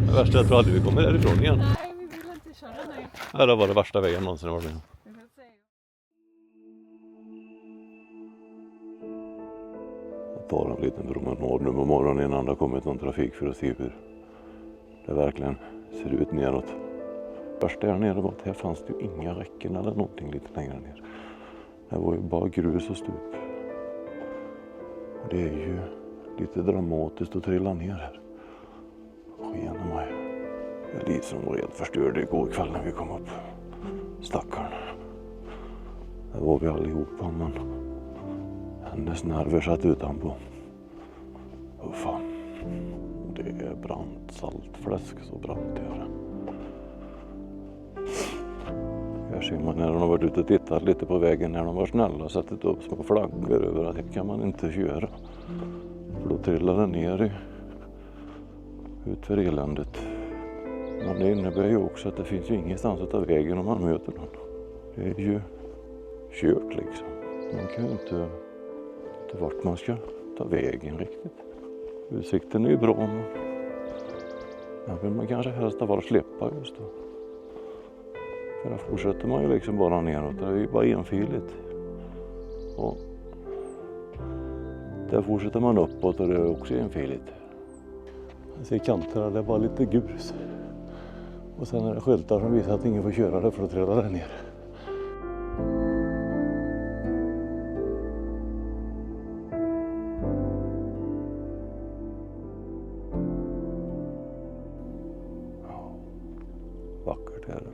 Det värsta är att jag aldrig vi kommer därifrån igen. Nej, vi vill inte köra nu. Ja, det var det värsta vägen någonsin varit med. Jag tar en liten promenad nu på morgonen innan det har kommit någon trafik för att se hur det verkligen ser ut neråt. Först där nere var att här fanns det ju inga räcken eller någonting lite längre ner. Det var ju bara grus och stup. Och det är ju lite dramatiskt att trilla ner här. Skena mig. Elisen var helt förstörd igår kväll när vi kom upp. Stackarn. Det var vi allihopa, men hennes nerver satt utanpå. Uffa. Det är brant saltfläsk, så brant är det. Här ser man när de har varit ute och tittat lite på vägen, när de var snälla och satt upp små flaggor över att det kan man inte köra. För då trillar den ner ut för eländet. Men det innebär ju också att det finns ju ingenstans att ta vägen om man möter någon. Det är ju kört liksom. Man kan ju inte vart man ska ta vägen riktigt. Utsikten är ju bra, men där vill man kanske helst av allt släppa just då. För där fortsätter man ju liksom bara neråt. Det är ju bara enfiligt. Och där fortsätter man uppåt och det är också enfiligt. Jag ser kanterna, det är bara lite grus. Och sen är det skyltar som visar att ingen får köra där för att träda där ner. Ja, vackert är det.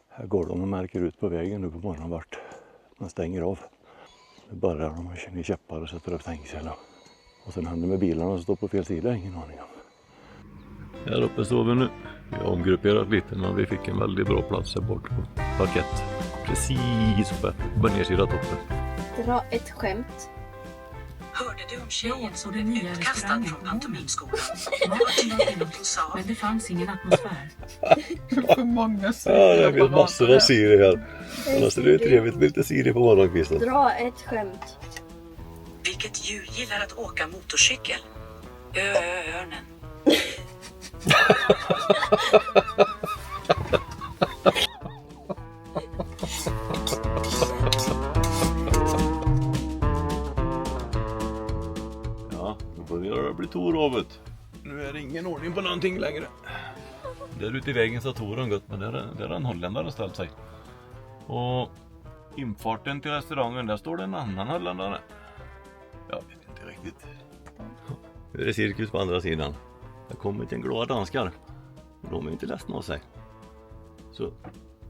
Här går de och märker ut på vägen nu på morgonen vart man stänger av. Nu börjar de och känner käppar och sätter upp stängsel. Och sen händer med bilarna som står på fel sida, ingen aning om. Här uppe står vi nu. Vi har omgrupperat lite, men vi fick en väldigt bra plats här bort på parkett. Precis på nedsida toppen. Dra ett skämt. Hörde du om tjejen som blev utkastad från pantomimskolan? Men det fanns ingen atmosfär. För många Ja, det finns massor av Siri här. Annars är det trevligt med lite Siri på morgonkvisten. Dra ett skämt. Vilket djur gillar att åka motorcykel? Örnen. Ja, då börjar det bli Toravet. Nu är det ingen ordning på någonting längre. Där ute i vägen så Toren gott, men där är en holländare ställt sig. Och infarten till restaurangen, där står det en annan holländare. Jag vet inte riktigt. Nu är det cirkus på andra sidan. Det kommer till en glada danskar. De är inte ledsna av sig. Så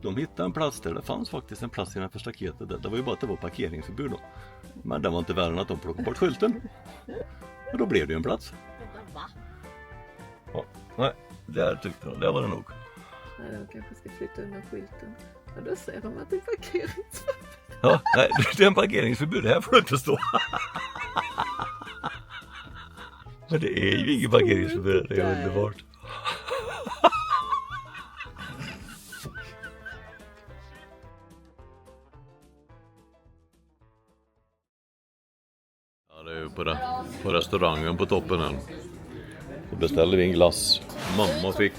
de hittade en plats där det fanns faktiskt en plats innanför staketet. Det var ju bara att det var parkeringsförbud då. Men det var inte värre än att de plockade bort skylten. Och då blev det ju en plats. Ja, nej, där tyckte de. Det var det nog. Nej, de kanske ska flytta undan skylten. Och då säger de att det är parkeringsförbud. Ja, nej, det är en parkeringsförbud. Här får du inte stå. Men det är ju ingen parkeringsförbud. Det är underbart. Ja, det är ju på restaurangen på toppen här. Så beställde vi en glass. Mamma fick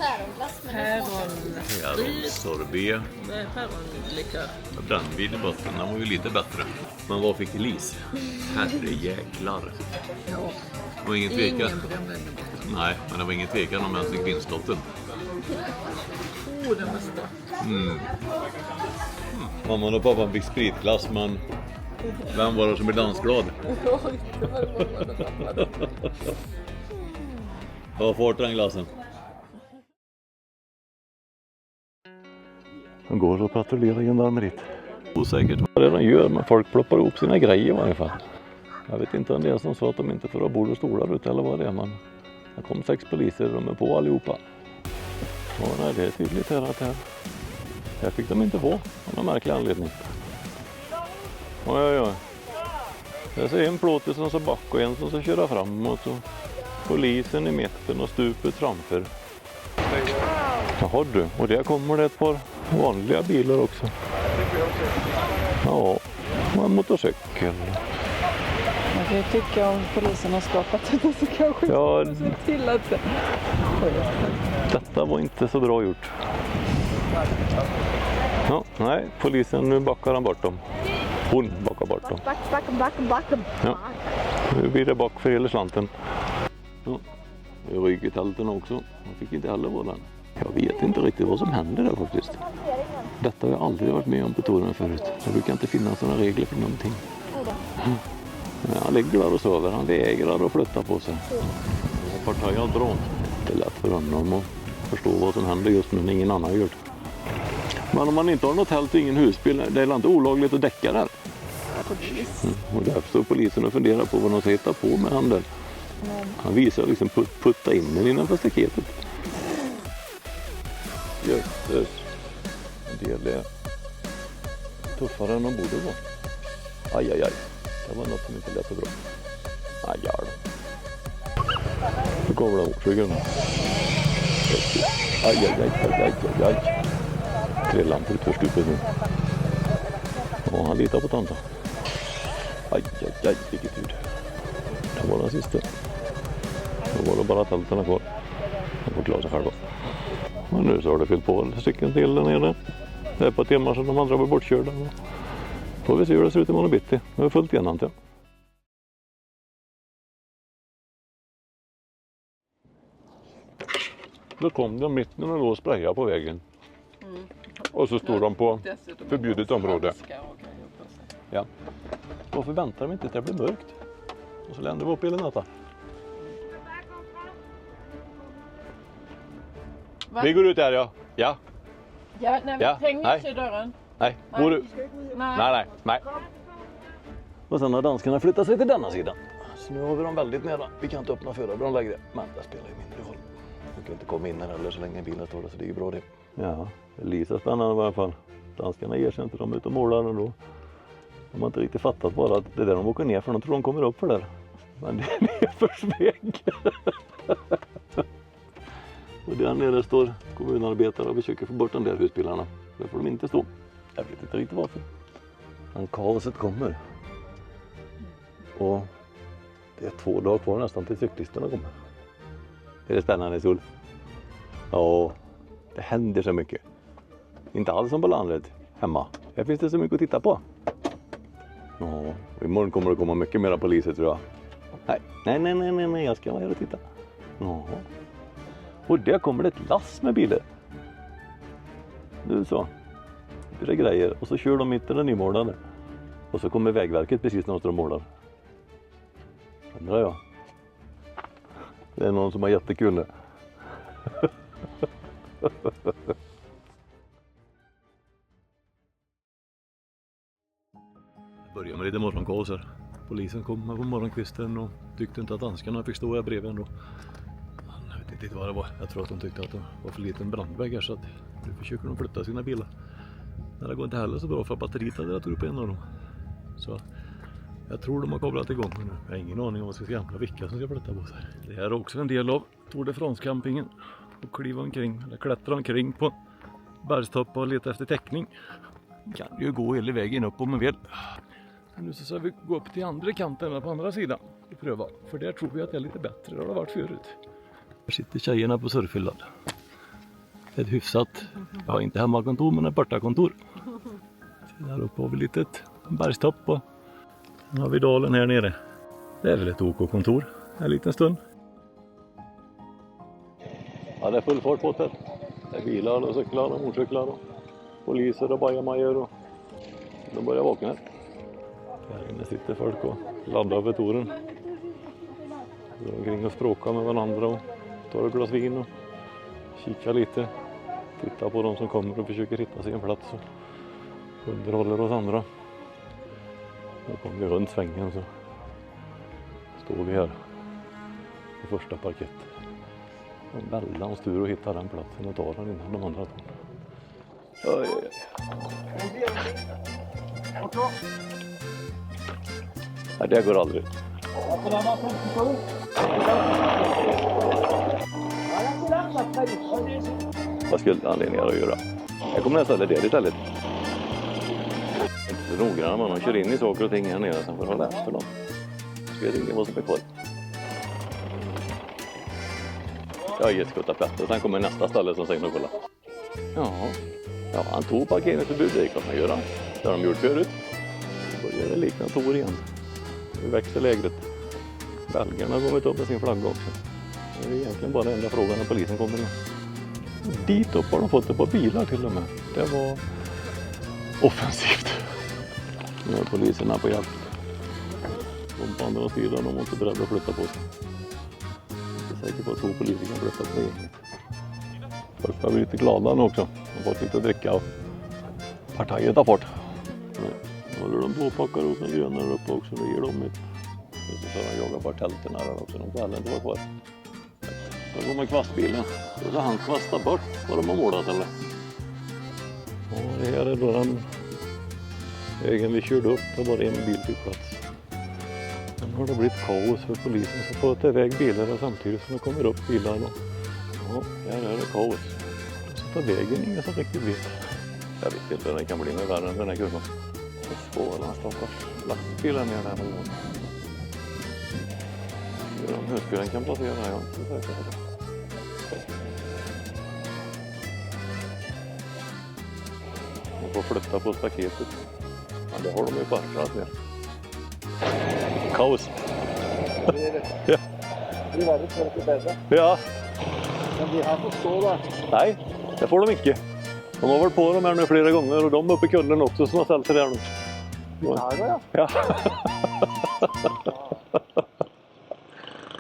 päronsorbet. Nej, päronlikör. Brännvin i botten, den var ju lite bättre. Men vad fick Elise? Herrejäklar. Ja. Det var ingen tvekan. Ingen brännvin i botten. Nej, men det var ingen tvekan om ens fick vinstlotten. Den var stark. Mamman och pappan fick spritglass, men vem var det som blev dansglad? Vad får den glassen? De går och patrullerar gendarmeriet. Osäkert vad det är de gör, men folk ploppar ihop sina grejer i varje fall. Jag vet inte om det är som så att de inte får ha bord och stolar ute eller vad det är, men det kom 6 poliser och de är på allihopa. Och nej, det är tydligt här att här fick de inte få, av någon märklig anledning. Oj. Jag ser en plåt som så back och en som så köra framåt och polisen i mitten och stupet framför. Jaha du, och där kommer det ett par vanliga bilar också. Ja, och en motorcykel. Jag tycker om polisen har skapat det så kanske Ja, se till att det... detta var inte så bra gjort. Ja, nej, polisen, nu backar han bort dem. Hon backar bort dem. Back. Ja, nu blir det back för hela slanten. Ja, jag ryker tälten också. Man fick inte heller vara den. Jag vet inte riktigt vad som händer där faktiskt. Detta har jag aldrig varit med om på touren förut. Det brukar inte finnas sådana regler för någonting. Han ligger där och sover. Han vägrar att flytta på sig. Partajar bra. Det är lätt för honom att förstå vad som händer just nu när ingen annan gör det. Men om man inte har något tält och ingen husbil, det är inte olagligt att däcka där. Och därför står polisen och funderar på vad de ska hitta på med handen. Han visar liksom putta in den innanför staketet. Jösses. En del är tuffare än de borde vara. Aj. Det var något som inte lät så bra. Aj. Nu kommer de årsryggen. Aj. Trillan på utförstupet nu. Och han litar på tanten. Aj, vilket ljud. Det var den sista. Då var det bara tälterna kvar. De får klara sig själva. Men nu så har det fyllt på en stycken till där nere. Det är på timmar sedan de andra var bortkörda. Får vi se hur det ser ut imorgon bitti. Nu är det fullt igen antar jag. Då kom de mitt när de låg och sprayade på vägen. Och så står de på förbjudet område. Ja. Varför väntar de inte tills det blir mörkt? Och så länder vi upp i natta. Vi går ut här, ja. Ja. Ja, nej, vi hänger inte i dörren. Nej, går du? Nej. Och sen har danskarna flyttat sig till denna sidan. Så nu har vi dem väldigt nära. Vi kan inte öppna förarbron längre. Men det spelar ju mindre roll. Vi kan inte komma in här heller så länge bilen står där, så det är ju bra det. Ja, det är lite spännande i alla fall. Danskarna ger sig inte, de ut och målar ändå. De har inte riktigt fattat bara att det är där de åker ner för de tror de kommer upp för där. Men det är nedförsväg. Och där nere står kommunarbetare och försöker få bort de där husbilarna. Där får de inte stå. Jag vet inte riktigt varför. Men kaoset kommer. Och det är 2 dagar kvar nästan till cyklisterna kommer. Är det spännande, Sol? Ja, det händer så mycket. Inte alls som på landet hemma. Här finns det så mycket att titta på. Ja, och imorgon kommer det komma mycket mera poliser tror jag. Nej, jag ska vara här och titta. Ja. Och där kommer det ett lass med bilar. Nu så. Det är grejer. Och så kör de mitt i den nymålade. Och så kommer Vägverket precis när de står och målar. Undrar jag. Det är någon som har jättekul nu. Börjar med lite morgonkaos här. Polisen kom på morgonkvisten och tyckte inte att danskarna fick stå här bredvid ändå. Jag vet inte vad det var. Jag tror att de tyckte att det var för liten brandvägg här så att nu försöker de flytta sina bilar. Men det går inte heller så bra för batteriet hade jag tror på en av dem. Så jag tror de har kablat igång nu. Jag har ingen aning om vad som ska hända, vilka som ska flytta på sig. Det här är också en del av Tour de France-campingen. Och kliva omkring, eller klättra omkring på bergstopp och leta efter täckning. Kan ju gå hela vägen upp om man vill. Nu så ska vi gå upp till andra kanten på andra sidan och pröva. För där tror vi att det är lite bättre. Det har det varit förut. Här sitter tjejerna på surfhyllan. Ett hyfsat, ja inte hemmakontor men ett bortakontor. Där uppe har vi litet bergstopp och sen har vi dalen här nere. Det är väl ett OK-kontor en liten stund. Ja, det är full fart på det. Det är bilar och cyklar och motorcyklar och poliser och bajamajor och de börjar vakna här. Här inne sitter folk och laddar över touren. Går omkring och språkar med varandra och tar ett glas vin och kikar lite. Tittar på de som kommer och försöker hitta sig en plats och underhåller oss andra. Då kommer vi runt svängen så står vi här på första parkett. En väldans tur att hitta den platsen och ta den innan de andra tar den. Oj. Nej, det går aldrig. Vad skulle anledningar att göra? Jag kommer nästan det istället. Inte så noggranna man kör in i saker och ting här nere sen får hålla efter dem. Vi ringer vad som är kvar. Jag har gett Petter. Sen kommer nästa ställe som säger nu kolla. Ja, han tog parkeringsförbud. Det kan man göra. Det har de gjort förut. Då börjar det likna Tor igen. Nu växer lägret. Belgarna har kommit upp med sin flagga också. Det är egentligen bara enda frågan när polisen kommer in. Dit upp har de fått det på bilar till och med. Det var offensivt. Nu är poliserna på jakt. De på andra sidan, de var inte beredda att flytta på sig. Jag är säker på att 2 poliser kan flytta på eget. Folk har blivit lite glada nu också. De har fått lite att dricka och partiet har fått. Nu håller de på och packar upp med gröna där uppe också. Det ger dem ett. Så de jagar bara tälten här också. De får inte vara kvar. Då kommer kvastbilen. Så han kvastar bort vad de har målat eller? Ja, det här är då den vägen vi körde upp. Det var en bil fick plats. Sen har det blivit kaos för polisen som får ta iväg bilar samtidigt som det kommer upp bilar. Ja, här är det kaos. Så på vägen ingen som riktigt vet. Jag vet inte, den kan bli med värre än den här kurvan. Så spårar han stackars lastbilen ner där på gång. Hur skulle den kan placera? Jag är inte säker på det. De får flytta på staketet. Ja, det har de ju parrat ner. Kaos. Ja. Det var lite för bättre. Ja. Men de här får stå där. Nej, det får de inte. De har varit på dem här nu flera gånger och de uppe i kullen också som har ställt sig där nu. Ja. Ja.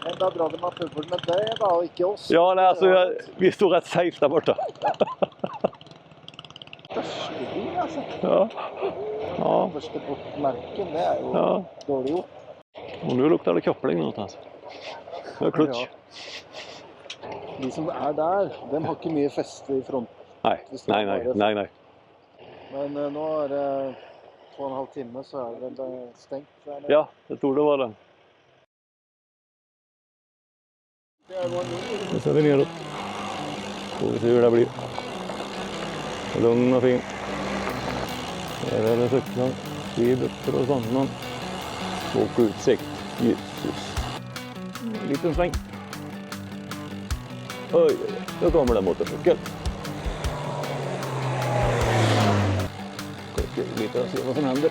Men då drar de man fullföljd med det då och inte oss. Ja, nej, alltså vi står rätt safe där borta. Törstig alltså. Ja. Ja. Första bort marken det är ju dåligt gjort. Och nu luktar det koppling någonstans. Det är klutch. Ja. De som är där, de har inte mycket fäste i front. Nej. Men nu är det 2,5 timme så är det stängt. Ja, det tror det var det. Nu ser vi neråt. Får vi se hur det blir. Lugn och fin. Här är det cyklar. Skidor och sånt. Och utsikt. Jesus. En liten sväng. Oj, då kommer det motorcykel. Ska lite och se vad som händer.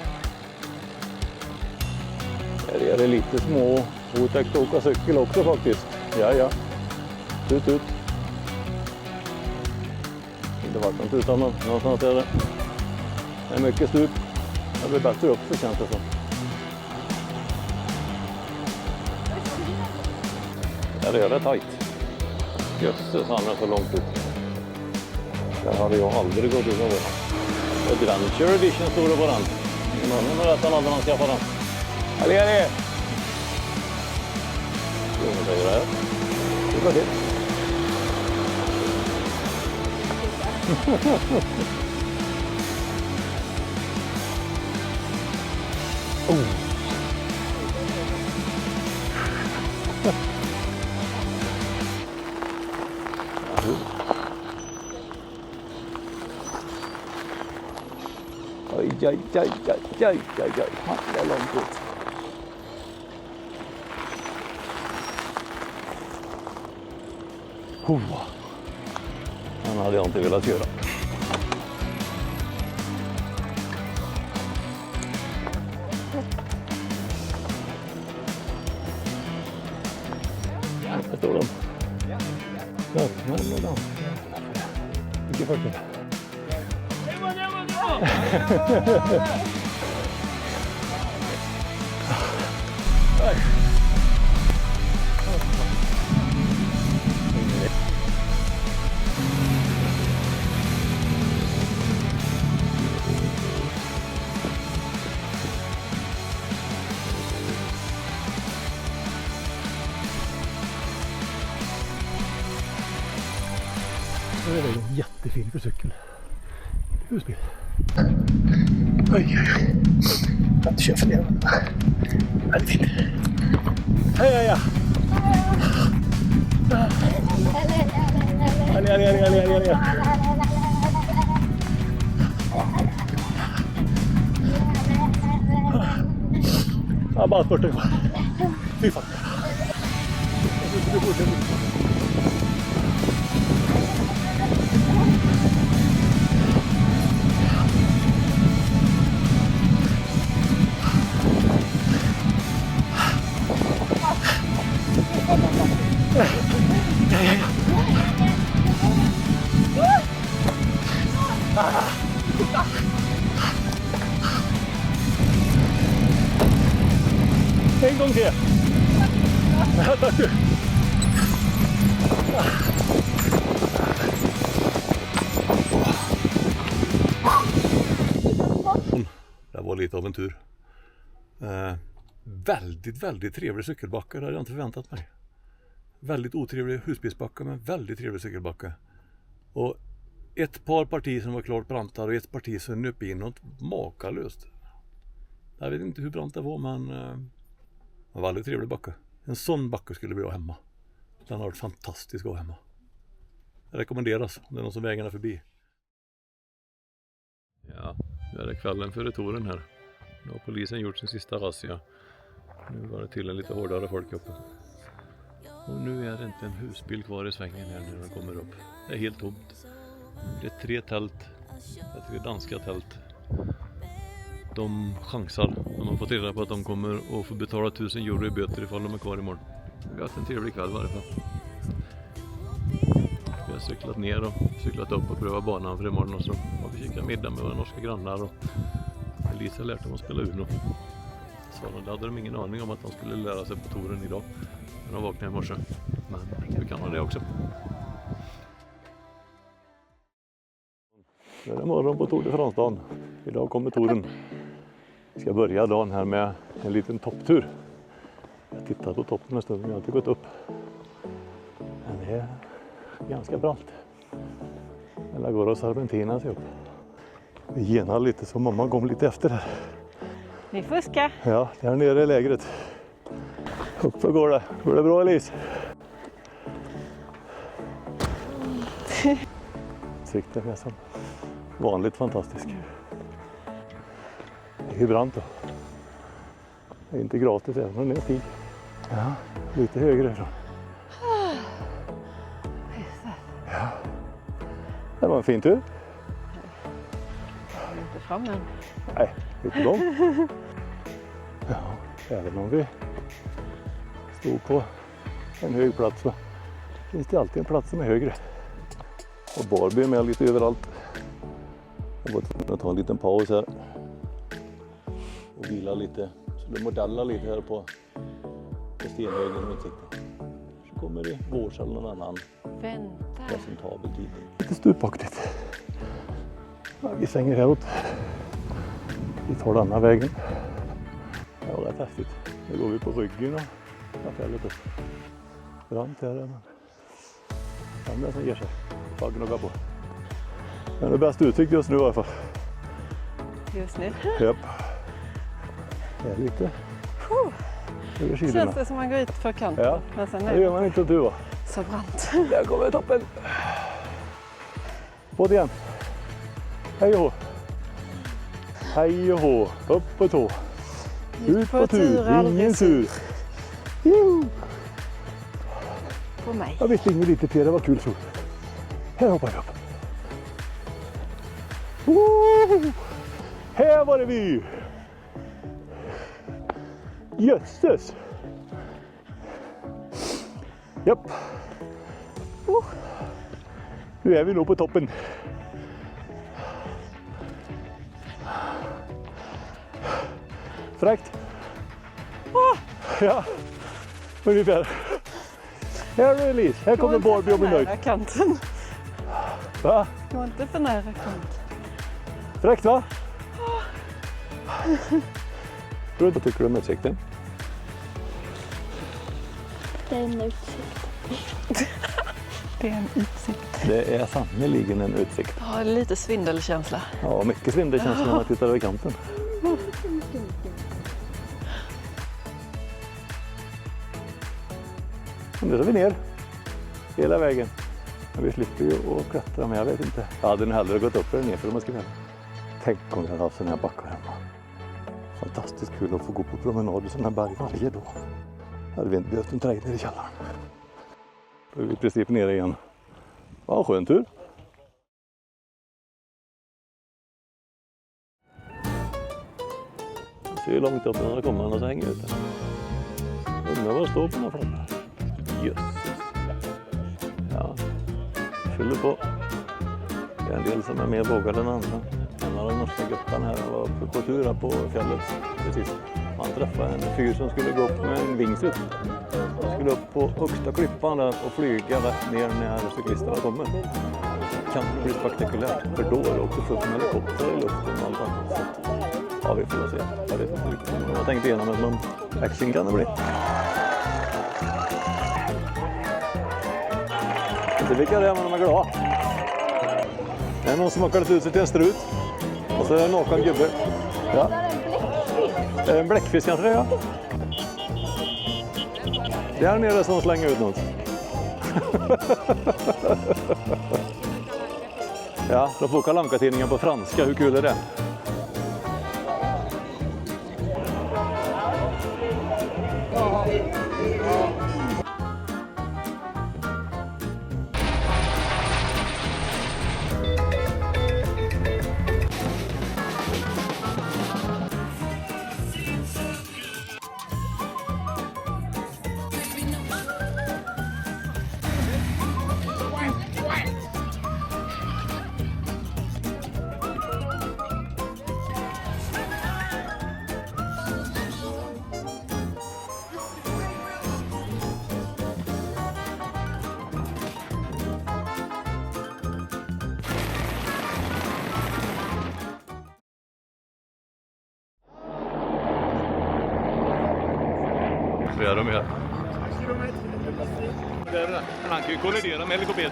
Här är det lite små otäckt att åka cykel också faktiskt. Ja. Ut. Inte varit utan någonstans är det. Det är mycket stup. Det blir bättre upp så känns det som. Där är det tajt. Jösses, han är så långt ut. Där hade jag aldrig gått ut av det. Adventure Edition står det på den. Någon har rätt annan man ska få den. Allé! Jo, det är det här. Det var det. Aj. Han är långt ut. Han hade jag inte velat göra. Här står de. Sötmän och dansar. Vilket faktiskt. Det är en jättefin för cykel. Husbil. Oj. Jag kan inte köra för det. Väldigt fin. Hej. Ja. Ja, bara 40 kvar. Fy fan. En gång till. Tack du. Det var lite av en tur. Väldigt trevlig cykelbacke, det hade jag inte förväntat mig. Väldigt otrevlig husbilsbacke, men väldigt trevlig cykelbacke. Och ett par partier som var klart brantare och ett parti som nöp inåt makalöst. Jag vet inte hur brant det var, men det var väldigt trevlig backe. En sån backe skulle vi ha hemma. Den har varit fantastisk att ha hemma. Det rekommenderas om det är någon som vägarna förbi. Ja, nu är det kvällen före touren här. Nu har polisen gjort sin sista razzia. Nu var det till en lite hårdare folk uppe. Och nu är det inte en husbil kvar i svängen här när den kommer upp. Det är helt tomt. Det är 3 tält. Det är 3 danska tält. De chansar. De har fått reda på att de kommer att få betala 1000 euro i böter ifall de är kvar imorgon. Vi har haft en trevlig kväll i varje fall. Vi har cyklat ner och cyklat upp och prövat banan för imorgon. Och så har vi kikat middag med våra norska grannar. Och Elisa har lärt dem att spela Uno. Så då hade de ingen aning om att de skulle lära sig på touren idag. När de vaknade i morse. Men vi kan ha det också. Det är morgon på Tour de France-dagen. Idag kommer touren. Vi ska börja dagen här med en liten topptur. Jag tittar på toppen en stund, jag har inte gått upp. Men det är ganska brant. Eller går oss Argentina sig upp. Vi genar lite så mamma kom lite efter här. Vi fuskar. Ja, där nere är lägret. Uppför går det. Går det bra, Elise? Sikten är som vanligt fantastisk. Det är brant då. Det är inte gratis även om det är tid. Ja, lite högre ifrån. Ja. Det var en fin tur. Inte fram än. Nej, lite lång. Ja, även om vi stod på en hög plats så finns det alltid en plats som är högre. Och Barbie är med lite överallt. Jag var tvungen att ta en liten paus här. Och vila lite. Så du modella lite här på stenhögen och utsikten. Så kommer det vårs eller någon annan presentabel tid. Lite stupaktigt. Ja, vi svänger häråt. Vi tar den här vägen. Det var rätt häftigt. Nu går vi på ryggen och fället upp. Brant här. Men andra som ger sig. Bara gnugga på. Men det är bäst utsikt just nu i alla fall. Just nu. Japp. Det är lite över sidorna. Känns det som man går ut för kanten. Ja, men sen det gör man inte tur va? Så brant. Där kommer toppen. På det igen. Hej och hå. Hej och hå. Upp på tå. Ut på tur. Ingen sur. På mig. Jag vet inte lite till. Det var kul så. Här hoppar vi upp. Här var det vi. Jösses. Japp. Nu är vi nog på toppen. Fräckt. Ja, ungefär. Här är Elise. Här kommer Barbie och blir nöjd. Kanten. Va? Gå inte för nära kanten. Fräckt va? Vad tycker du om utsikten? Det är en utsikt. Det är en utsikt. Det är sannoliken en utsikt. Ja, lite svindelkänsla. Ja, mycket svindelkänsla när man tittar över kanten. Nu är vi ner hela vägen. Men vi slipper ju att klättra, men jag vet inte. Jag hade nog hellre gått upp eller ner för om man ska välja. Tänk om jag hade haft sådana här backar hemma. Fantastiskt kul att få gå på promenad i sådana här berg varje dag. hade vi inte behövt en trailer i källaren. Då är vi i princip nere igen. Ja, skön tur. Se hur långt upp den kommer och så hänger ut den. Undrar vad det står på den här fronten. Jösses. Ja, fyller på. Det är en del som är mer vågade än andra. En av de norska guttarna här var på tur här på fjället precis. Han träffade en fyr som skulle gå upp med en wingsuit. Han skulle upp på högsta klippan där och flyga rätt ner när cyklisterna kommer. Kan det bli spektakulärt, för då är det också fullt med helikopter i luften och allt annat. Ja, vi får se. Jag vet inte riktigt. Jag tänkte igenom att någon action kan det bli. Det vilka det är man är glad. Det är någon som har kallat ut sig till en strut. Och så är det en naken gubbe. Ja. Det är en bläckfisk kanske det, ja. Det är här nere som slänger ut något. Ja, de får Kalanka-tidningen på franska. Hur kul är det? Det är de här. Han kan ju kollidera med helikoptern.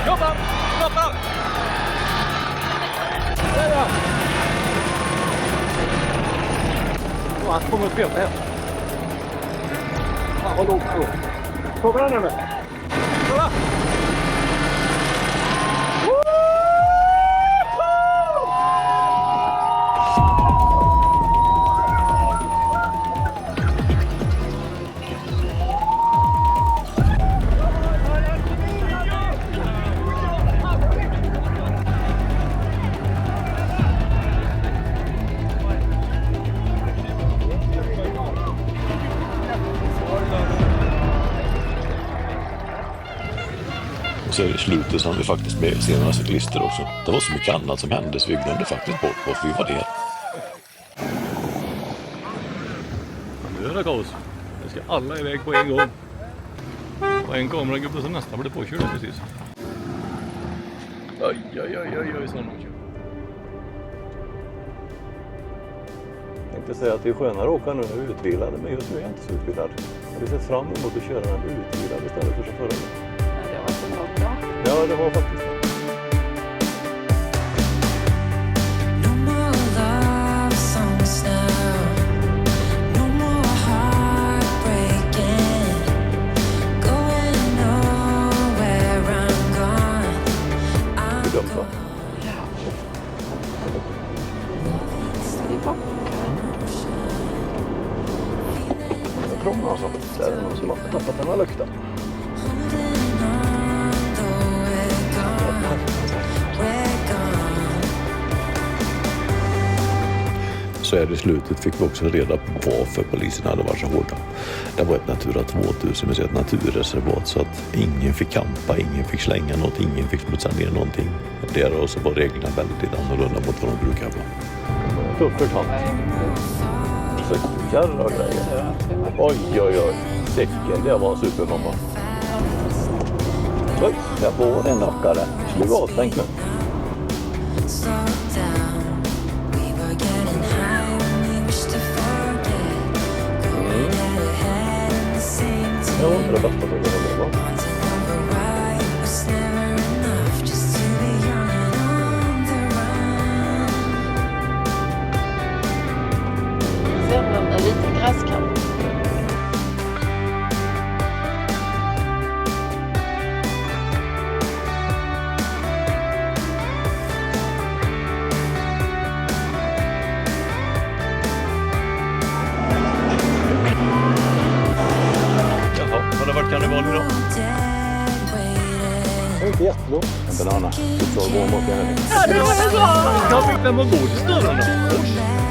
Jobbar! Jobbar! Han kommer att spela här. Fan vad lågt då. Kommer han nu? Kolla! Så är det slutet som vi faktiskt med senare cyklister också. Det var så mycket annat som hände så vi glömde faktiskt bort varför vi var där. Nu är det kaos. Nu ska alla iväg på en gång. Och en kameragubbe som nästan blev påkörd precis. Oj, så han kör. Jag tänkte säga att det är skönare att åka nu när vi är utvilade, men just nu är jag inte så utvilad. Jag hade sett fram emot att köra den utvilad istället för chauffören. Ja, det var faktiskt. Bedömt va? Jag tror alltså. Det är någon som har tappat den här lukten. Så är det i slutet fick vi också reda på varför polisen hade varit så hårda. Det var ett Natura 2000, ett naturreservat, så att ingen fick kampa, ingen fick slänga något, ingen fick smutsa ner någonting. Där och så var reglerna väldigt annorlunda mot vad de brukar vara. Tuffert hand. Säckar och grejer. Oj. Säcken, det var supermamma. Oj, jag får en nackare. Slug avstängt nu. Ja, det är det bästa som jag har med. är inte jättegott. En banana. Du får gå bort i den. Ja, det var jag sa! Jag fick den på godis då.